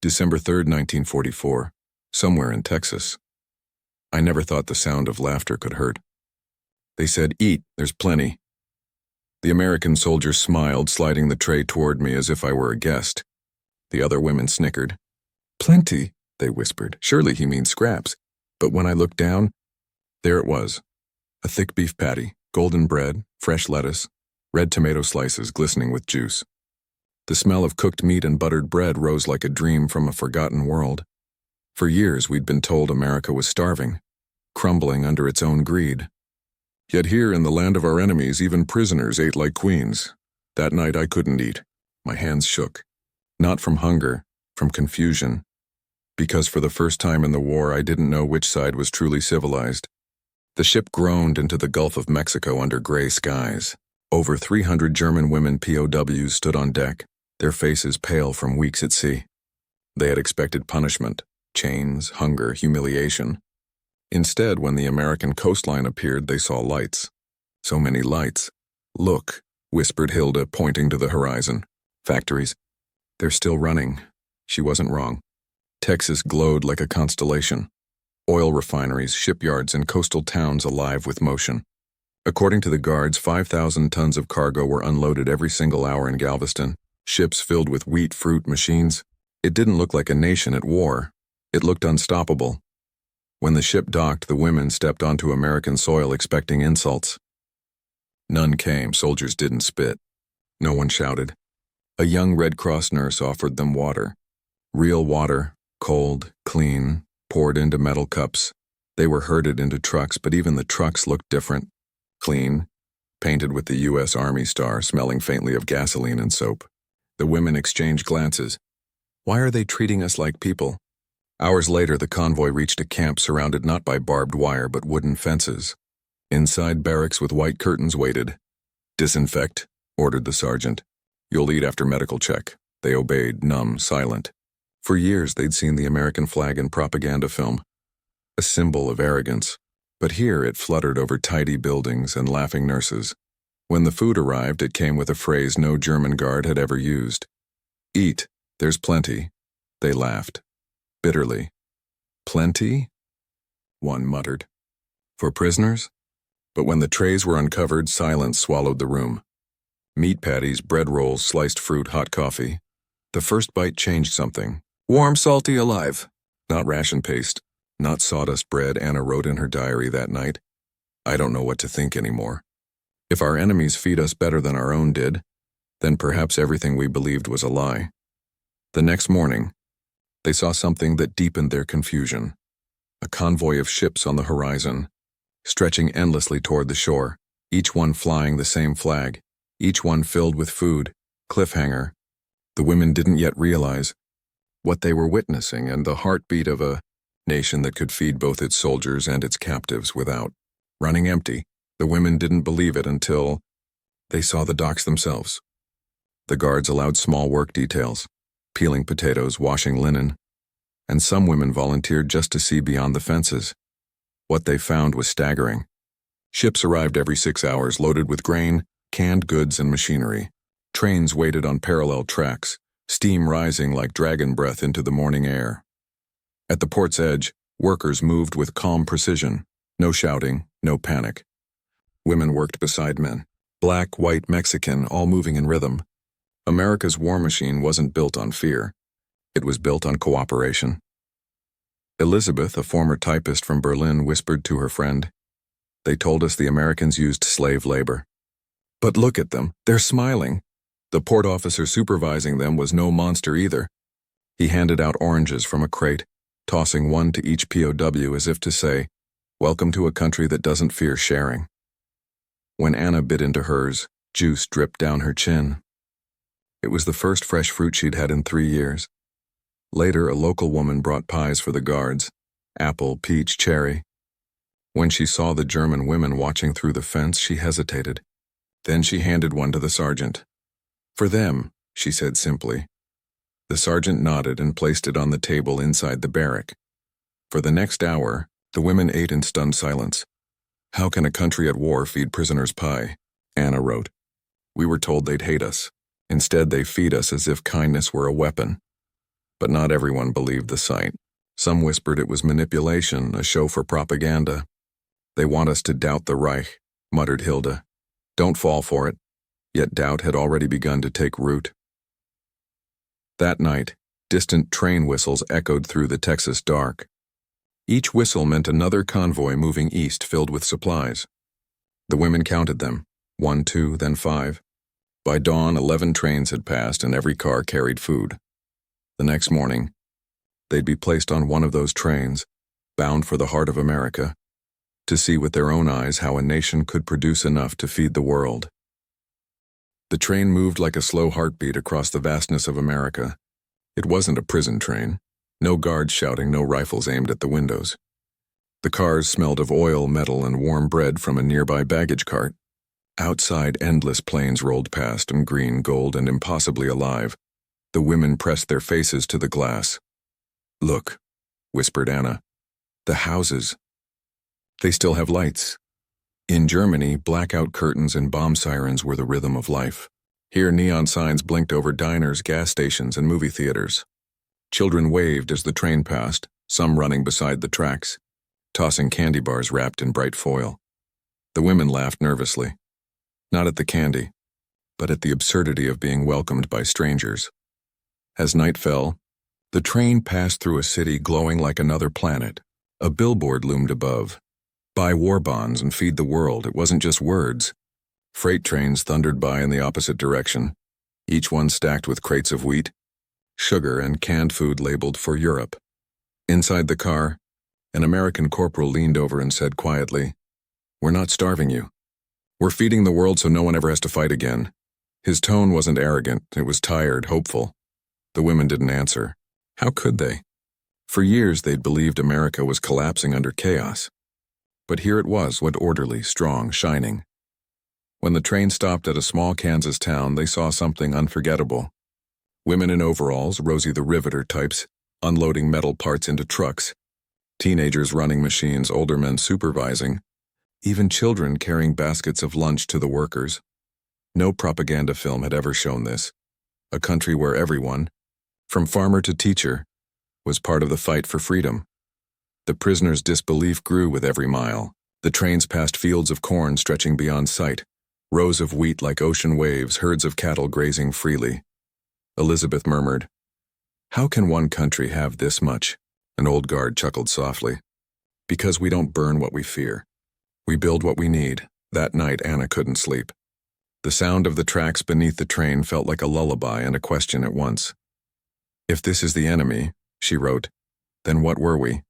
December 3rd, 1944, somewhere in Texas. I never thought the sound of laughter could hurt. They said, "Eat, there's plenty." The American soldier smiled, sliding the tray toward me as if I were a guest. The other women snickered. "Plenty," they whispered. "Surely he means scraps." But when I looked down, there it was. A thick beef patty, golden bread, fresh lettuce, red tomato slices glistening with juice. The smell of cooked meat and buttered bread rose like a dream from a forgotten world. For years we'd been told America was starving, crumbling under its own greed. Yet here in the land of our enemies, even prisoners ate like queens. That night I couldn't eat. My hands shook. Not from hunger, from confusion. Because for the first time in the war, I didn't know which side was truly civilized. The ship groaned into the Gulf of Mexico under gray skies. Over 300 German women POWs stood on deck, their faces pale from weeks at sea. They had expected punishment, chains, hunger, humiliation. Instead, when the American coastline appeared, they saw lights. So many lights. "Look," whispered Hilda, pointing to the horizon. "Factories. They're still running." She wasn't wrong. Texas glowed like a constellation. Oil refineries, shipyards, and coastal towns alive with motion. According to the guards, 5,000 tons of cargo were unloaded every single hour in Galveston. Ships filled with wheat, fruit, machines. It didn't look like a nation at war. It looked unstoppable. When the ship docked, the women stepped onto American soil expecting insults. None came. Soldiers didn't spit. No one shouted. A young Red Cross nurse offered them water. Real water, cold, clean, poured into metal cups. They were herded into trucks, but even the trucks looked different. Clean, painted with the U.S. Army star, smelling faintly of gasoline and soap. The women exchanged glances. Why are they treating us like people? Hours later, the convoy reached a camp surrounded not by barbed wire but wooden fences. Inside, barracks with white curtains waited. "Disinfect," ordered the sergeant. "You'll eat after medical check." They obeyed, numb, silent. For years, they'd seen the American flag in propaganda film, a symbol of arrogance. But here it fluttered over tidy buildings and laughing nurses. When the food arrived, it came with a phrase no German guard had ever used. "Eat, there's plenty." They laughed. Bitterly. "Plenty?" one muttered. "For prisoners?" But when the trays were uncovered, silence swallowed the room. Meat patties, bread rolls, sliced fruit, hot coffee. The first bite changed something. Warm, salty, alive. Not ration paste. Not sawdust bread, Anna wrote in her diary that night. "I don't know what to think anymore. If our enemies feed us better than our own did, then perhaps everything we believed was a lie." The next morning, they saw something that deepened their confusion. A convoy of ships on the horizon, stretching endlessly toward the shore, each one flying the same flag, each one filled with food, cliffhanger. The women didn't yet realize what they were witnessing and the heartbeat of a nation that could feed both its soldiers and its captives without running empty. The women didn't believe it until they saw the docks themselves. The guards allowed small work details, peeling potatoes, washing linen, and some women volunteered just to see beyond the fences. What they found was staggering. Ships arrived every 6 hours, loaded with grain, canned goods, and machinery. Trains waited on parallel tracks, steam rising like dragon breath into the morning air. At the port's edge, workers moved with calm precision. No shouting, no panic. Women worked beside men. Black, white, Mexican, all moving in rhythm. America's war machine wasn't built on fear. It was built on cooperation. Elizabeth, a former typist from Berlin, whispered to her friend, "They told us the Americans used slave labor. But look at them, they're smiling." The port officer supervising them was no monster either. He handed out oranges from a crate, tossing one to each POW as if to say, "Welcome to a country that doesn't fear sharing." When Anna bit into hers, juice dripped down her chin. It was the first fresh fruit she'd had in 3 years. Later, a local woman brought pies for the guards, apple, peach, cherry. When she saw the German women watching through the fence, she hesitated. Then she handed one to the sergeant. "For them," she said simply. The sergeant nodded and placed it on the table inside the barrack. For the next hour, the women ate in stunned silence. "How can a country at war feed prisoners pie?" Anna wrote. "We were told they'd hate us. Instead, they feed us as if kindness were a weapon. But not everyone believed the sight. Some whispered it was manipulation, a show for propaganda. They want us to doubt the Reich, muttered Hilda. Don't fall for it. Yet doubt had already begun to take root. That night, distant train whistles echoed through the Texas dark. Each whistle meant another convoy moving east filled with supplies. The women counted them, 1, 2, then 5. By dawn, 11 trains had passed and every car carried food. The next morning, they'd be placed on one of those trains, bound for the heart of America, to see with their own eyes how a nation could produce enough to feed the world. The train moved like a slow heartbeat across the vastness of America. It wasn't a prison train. No guards shouting, no rifles aimed at the windows. The cars smelled of oil, metal, and warm bread from a nearby baggage cart. Outside, endless planes rolled past them, green, gold, and impossibly alive. The women pressed their faces to the glass. Look, whispered Anna. The houses. They still have lights. In Germany, blackout curtains and bomb sirens were the rhythm of life. Here, neon signs blinked over diners, gas stations, and movie theaters. Children waved as the train passed, some running beside the tracks, tossing candy bars wrapped in bright foil. The women laughed nervously. Not at the candy, but at the absurdity of being welcomed by strangers. As night fell, the train passed through a city glowing like another planet. A billboard loomed above. Buy war bonds and feed the world. It wasn't just words. Freight trains thundered by in the opposite direction, each one stacked with crates of wheat, sugar, and canned food labeled for Europe. Inside the car, an American corporal leaned over and said quietly, "We're not starving you. We're feeding the world so no one ever has to fight again." His tone wasn't arrogant, it was tired, hopeful. The women didn't answer. How could they? For years they'd believed America was collapsing under chaos. But here it was, what orderly, strong, shining. When the train stopped at a small Kansas town, they saw something unforgettable. Women in overalls, Rosie the Riveter types, unloading metal parts into trucks. Teenagers running machines, older men supervising. Even children carrying baskets of lunch to the workers. No propaganda film had ever shown this. A country where everyone, from farmer to teacher, was part of the fight for freedom. The prisoners' disbelief grew with every mile. The trains passed fields of corn stretching beyond sight, rows of wheat like ocean waves, herds of cattle grazing freely. Elizabeth murmured, "How can one country have this much?" An old guard chuckled softly. "Because we don't burn what we fear. We build what we need." That night, Anna couldn't sleep. The sound of the tracks beneath the train felt like a lullaby and a question at once. "If this is the enemy," she wrote, "then what were we?"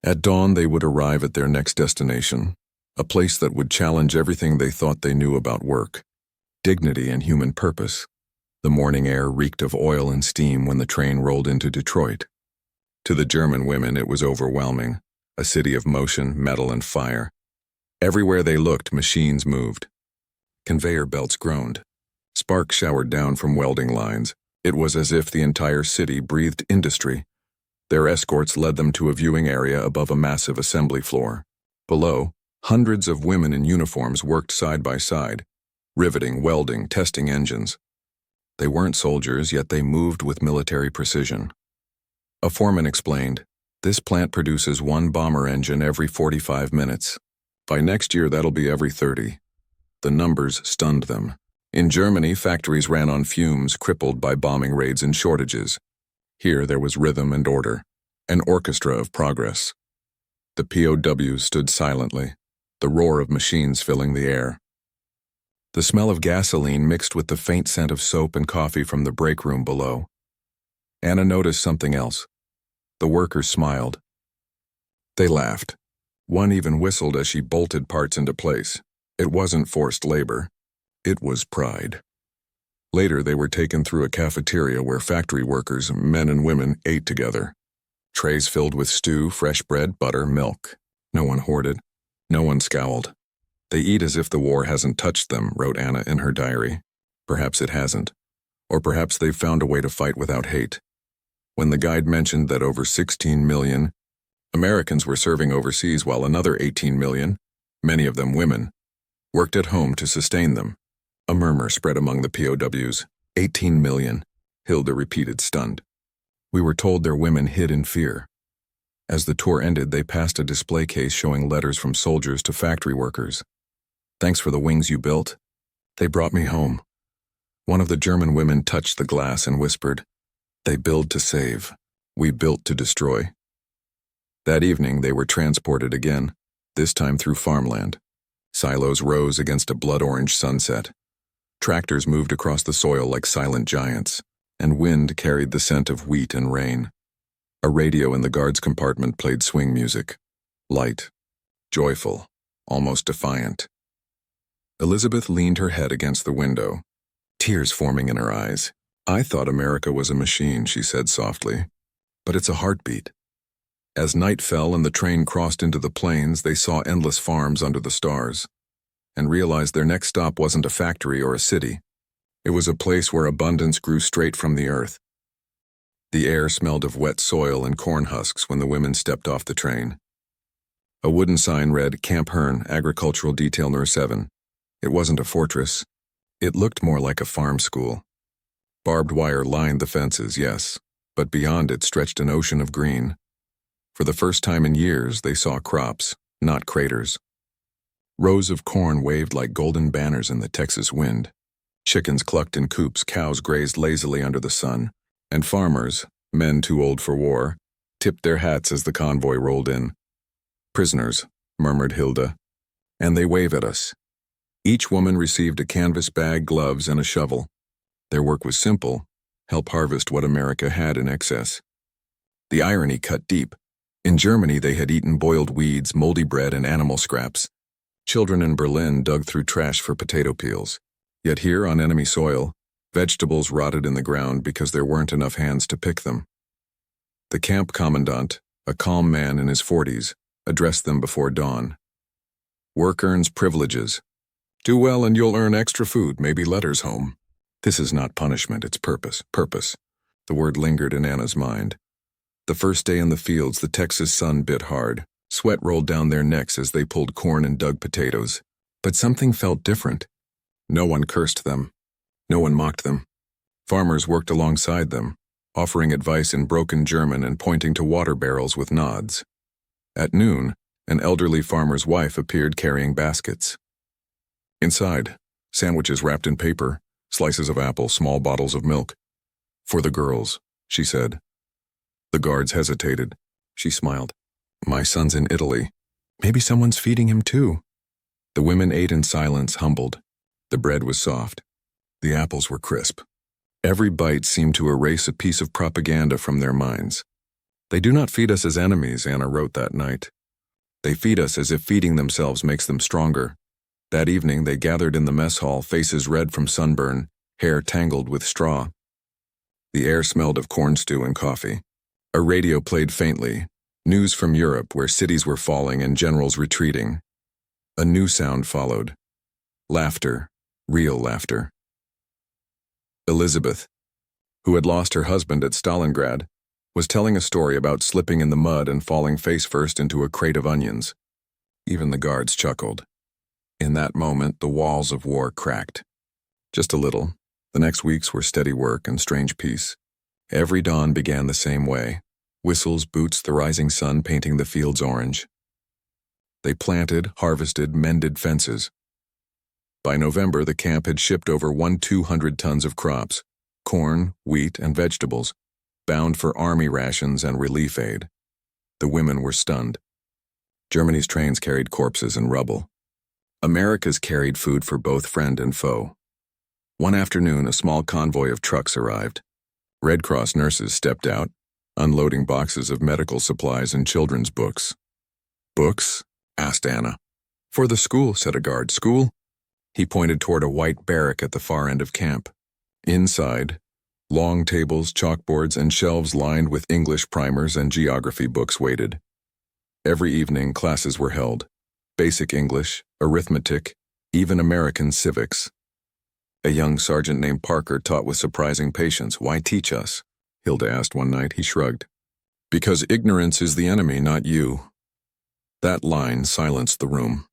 At dawn, they would arrive at their next destination, a place that would challenge everything they thought they knew about work, dignity, and human purpose. The morning air reeked of oil and steam when the train rolled into Detroit. To the German women, it was overwhelming, a city of motion, metal, and fire. Everywhere they looked, machines moved. Conveyor belts groaned. Sparks showered down from welding lines. It was as if the entire city breathed industry. Their escorts led them to a viewing area above a massive assembly floor. Below, hundreds of women in uniforms worked side by side, riveting, welding, testing engines. They weren't soldiers, yet they moved with military precision. A foreman explained, "This plant produces one bomber engine every 45 minutes. By next year, that'll be every 30. The numbers stunned them. In Germany, factories ran on fumes, crippled by bombing raids and shortages. Here there was rhythm and order, an orchestra of progress. The POWs stood silently, the roar of machines filling the air. The smell of gasoline mixed with the faint scent of soap and coffee from the break room below. Anna noticed something else. The workers smiled. They laughed. One even whistled as she bolted parts into place. It wasn't forced labor. It was pride. Later, they were taken through a cafeteria where factory workers, men and women, ate together. Trays filled with stew, fresh bread, butter, milk. No one hoarded. No one scowled. "They eat as if the war hasn't touched them," wrote Anna in her diary. Perhaps it hasn't. Or perhaps they've found a way to fight without hate. When the guide mentioned that over 16 million Americans were serving overseas while another 18 million, many of them women, worked at home to sustain them, a murmur spread among the POWs. 18 million, Hilda repeated, stunned. We were told their women hid in fear. As the tour ended, they passed a display case showing letters from soldiers to factory workers. "Thanks for the wings you built. They brought me home." One of the German women touched the glass and whispered, "They build to save. We built to destroy." That evening, they were transported again, this time through farmland. Silos rose against a blood-orange sunset. Tractors moved across the soil like silent giants, and wind carried the scent of wheat and rain. A radio in the guard's compartment played swing music, light, joyful, almost defiant. Elizabeth leaned her head against the window, tears forming in her eyes. "I thought America was a machine," she said softly, "but it's a heartbeat." As night fell and the train crossed into the plains, they saw endless farms under the stars, and realized their next stop wasn't a factory or a city. It was a place where abundance grew straight from the earth. The air smelled of wet soil and corn husks when the women stepped off the train. A wooden sign read, "Camp Hearn, Agricultural Detail No. 7. It wasn't a fortress. It looked more like a farm school. Barbed wire lined the fences, yes, but beyond it stretched an ocean of green. For the first time in years, they saw crops, not craters. Rows of corn waved like golden banners in the Texas wind. Chickens clucked in coops, cows grazed lazily under the sun, and farmers, men too old for war, tipped their hats as the convoy rolled in. "Prisoners," murmured Hilda, "and they wave at us." Each woman received a canvas bag, gloves, and a shovel. Their work was simple: help harvest what America had in excess. The irony cut deep. In Germany, they had eaten boiled weeds, moldy bread, and animal scraps. Children in Berlin dug through trash for potato peels. Yet here, on enemy soil, vegetables rotted in the ground because there weren't enough hands to pick them. The camp commandant, a calm man in his 40s, addressed them before dawn. "Work earns privileges. Do well and you'll earn extra food, maybe letters home. This is not punishment, it's purpose. Purpose." The word lingered in Anna's mind. The first day in the fields, the Texas sun bit hard. Sweat rolled down their necks as they pulled corn and dug potatoes. But something felt different. No one cursed them. No one mocked them. Farmers worked alongside them, offering advice in broken German and pointing to water barrels with nods. At noon, an elderly farmer's wife appeared carrying baskets. Inside, sandwiches wrapped in paper, slices of apple, small bottles of milk. "For the girls," she said. The guards hesitated. She smiled. "My son's in Italy. Maybe someone's feeding him too." The women ate in silence, humbled. The bread was soft. The apples were crisp. Every bite seemed to erase a piece of propaganda from their minds. "They do not feed us as enemies," Anna wrote that night. "They feed us as if feeding themselves makes them stronger." That evening they gathered in the mess hall, faces red from sunburn, hair tangled with straw. The air smelled of corn stew and coffee. A radio played faintly, news from Europe where cities were falling and generals retreating. A new sound followed. Laughter, real laughter. Elizabeth, who had lost her husband at Stalingrad, was telling a story about slipping in the mud and falling face first into a crate of onions. Even the guards chuckled. In that moment, the walls of war cracked. Just a little. The next weeks were steady work and strange peace. Every dawn began the same way. Whistles, boots, the rising sun painting the fields orange. They planted, harvested, mended fences. By November, the camp had shipped over 200 tons of crops, corn, wheat, and vegetables, bound for army rations and relief aid. The women were stunned. Germany's trains carried corpses and rubble. America's carried food for both friend and foe. One afternoon, a small convoy of trucks arrived. Red Cross nurses stepped out, unloading boxes of medical supplies and children's books. "Books?" asked Anna. "For the school," said a guard. "School?" He pointed toward a white barrack at the far end of camp. Inside, long tables, chalkboards, and shelves lined with English primers and geography books waited. Every evening, classes were held. Basic English, arithmetic, even American civics. A young sergeant named Parker taught with surprising patience. "Why teach us?" Hilda asked one night. He shrugged. "Because ignorance is the enemy, not you." That line silenced the room.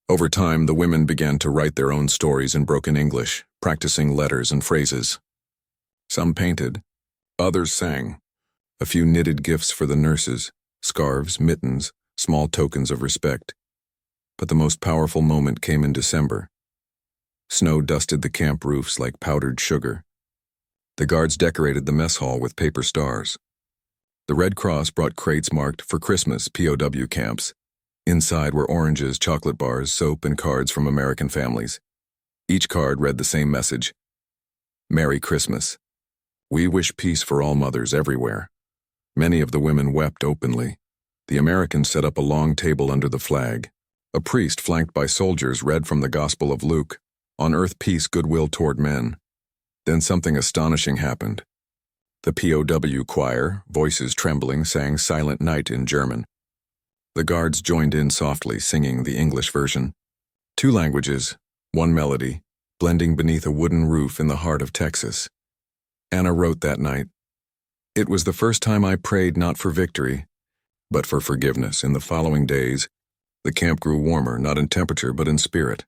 Over time, the women began to write their own stories in broken English, practicing letters and phrases. Some painted, others sang. A few knitted gifts for the nurses, scarves, mittens, small tokens of respect. But the most powerful moment came in December. Snow dusted the camp roofs like powdered sugar. The guards decorated the mess hall with paper stars. The Red Cross brought crates marked for Christmas POW camps. Inside were oranges, chocolate bars, soap, and cards from American families. Each card read the same message: Merry Christmas. We wish peace for all mothers everywhere. Many of the women wept openly. The Americans set up a long table under the flag. A priest, flanked by soldiers, read from the Gospel of Luke, on earth peace, goodwill toward men. Then something astonishing happened. The POW choir, voices trembling, sang Silent Night in German. The guards joined in softly, singing the English version. 2 languages, 1 melody, blending beneath a wooden roof in the heart of Texas. Anna wrote that night, "It was the first time I prayed not for victory, but for forgiveness." In the following days, the camp grew warmer, not in temperature but in spirit.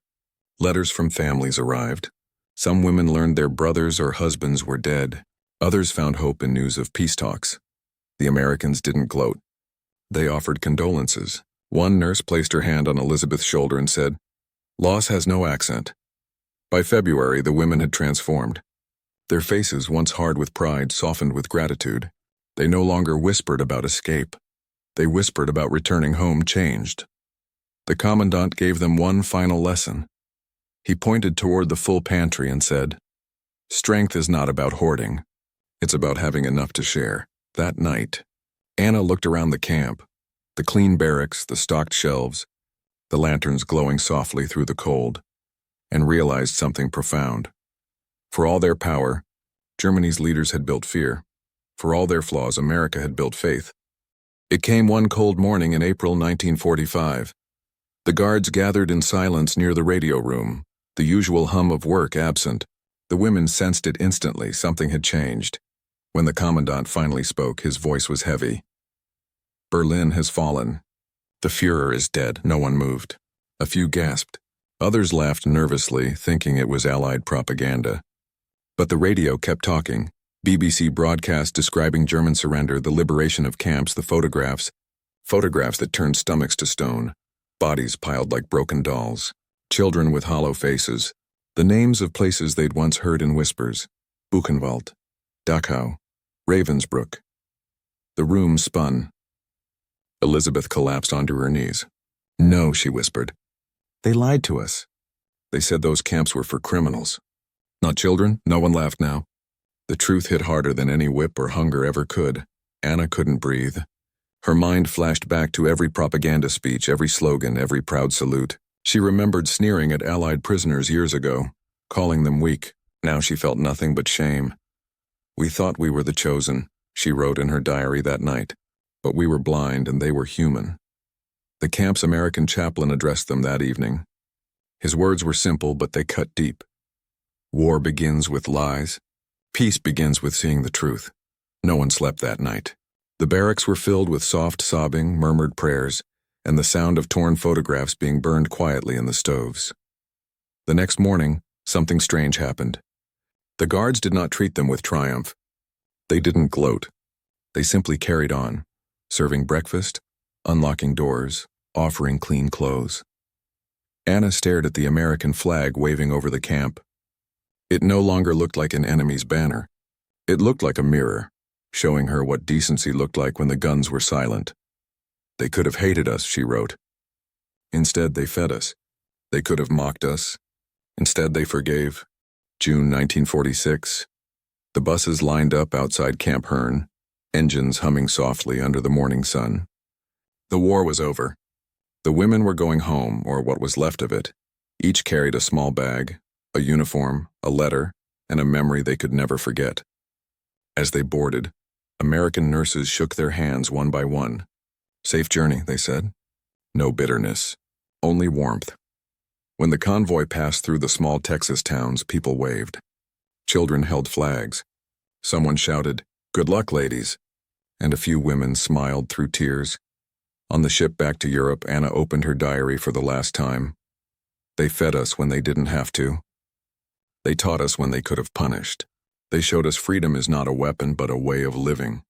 Letters from families arrived. Some women learned their brothers or husbands were dead. Others found hope in news of peace talks. The Americans didn't gloat. They offered condolences. One nurse placed her hand on Elizabeth's shoulder and said, "Loss has no accent." By February, the women had transformed. Their faces, once hard with pride, softened with gratitude. They no longer whispered about escape. They whispered about returning home changed. The commandant gave them one final lesson. He pointed toward the full pantry and said, "Strength is not about hoarding. It's about having enough to share." That night, Anna looked around the camp, the clean barracks, the stocked shelves, the lanterns glowing softly through the cold, and realized something profound. For all their power, Germany's leaders had built fear. For all their flaws, America had built faith. It came one cold morning in April 1945. The guards gathered in silence near the radio room, the usual hum of work absent. The women sensed it instantly. Something had changed. When the commandant finally spoke, his voice was heavy. "Berlin has fallen. The Führer is dead." No one moved. A few gasped. Others laughed nervously, thinking it was Allied propaganda. But the radio kept talking. BBC broadcast describing German surrender, the liberation of camps, the photographs that turned stomachs to stone, bodies piled like broken dolls, children with hollow faces, the names of places they'd once heard in whispers: Buchenwald, Dachau, Ravensbrück. The room spun. Elizabeth collapsed onto her knees. "No," she whispered. "They lied to us. They said those camps were for criminals. Not children." No one laughed now. The truth hit harder than any whip or hunger ever could. Anna couldn't breathe. Her mind flashed back to every propaganda speech, every slogan, every proud salute. She remembered sneering at Allied prisoners years ago, calling them weak. Now she felt nothing but shame. "We thought we were the chosen," she wrote in her diary that night. "But we were blind and they were human." The camp's American chaplain addressed them that evening. His words were simple, but they cut deep. War begins with lies. Peace begins with seeing the truth. No one slept that night. The barracks were filled with soft sobbing, murmured prayers, and the sound of torn photographs being burned quietly in the stoves. The next morning, something strange happened. The guards did not treat them with triumph. They didn't gloat. They simply carried on, serving breakfast, unlocking doors, offering clean clothes. Anna stared at the American flag waving over the camp. It no longer looked like an enemy's banner. It looked like a mirror, showing her what decency looked like when the guns were silent. "They could have hated us," she wrote. "Instead, they fed us. They could have mocked us. Instead, they forgave." June 1946. The buses lined up outside Camp Hearn, engines humming softly under the morning sun. The war was over. The women were going home, or what was left of it. Each carried a small bag, a uniform, a letter, and a memory they could never forget. As they boarded, American nurses shook their hands one by one. "Safe journey," they said. No bitterness, only warmth. When the convoy passed through the small Texas towns, people waved. Children held flags. Someone shouted, "Good luck, ladies," and a few women smiled through tears. On the ship back to Europe, Anna opened her diary for the last time. "They fed us when they didn't have to. They taught us when they could have punished. They showed us freedom is not a weapon but a way of living."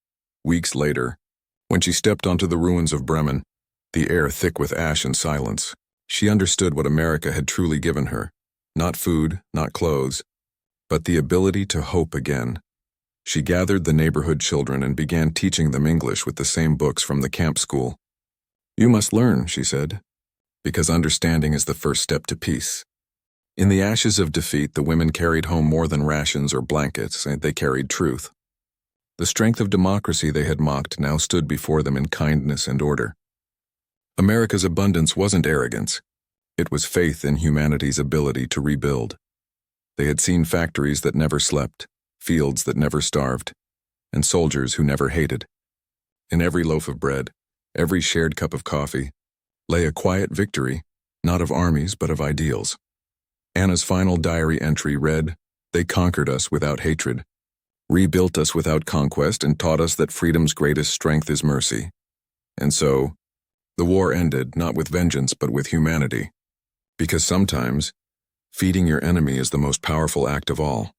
Weeks later, when she stepped onto the ruins of Bremen, the air thick with ash and silence, she understood what America had truly given her. Not food, not clothes, but the ability to hope again. She gathered the neighborhood children and began teaching them English with the same books from the camp school. "You must learn," she said, "because understanding is the first step to peace." In the ashes of defeat, the women carried home more than rations or blankets, and they carried truth. The strength of democracy they had mocked now stood before them in kindness and order. America's abundance wasn't arrogance. It was faith in humanity's ability to rebuild. They had seen factories that never slept, fields that never starved, and soldiers who never hated. In every loaf of bread, every shared cup of coffee, lay a quiet victory, not of armies but of ideals. Anna's final diary entry read, "They conquered us without hatred, rebuilt us without conquest, and taught us that freedom's greatest strength is mercy." And so, the war ended not with vengeance but with humanity. Because sometimes, feeding your enemy is the most powerful act of all.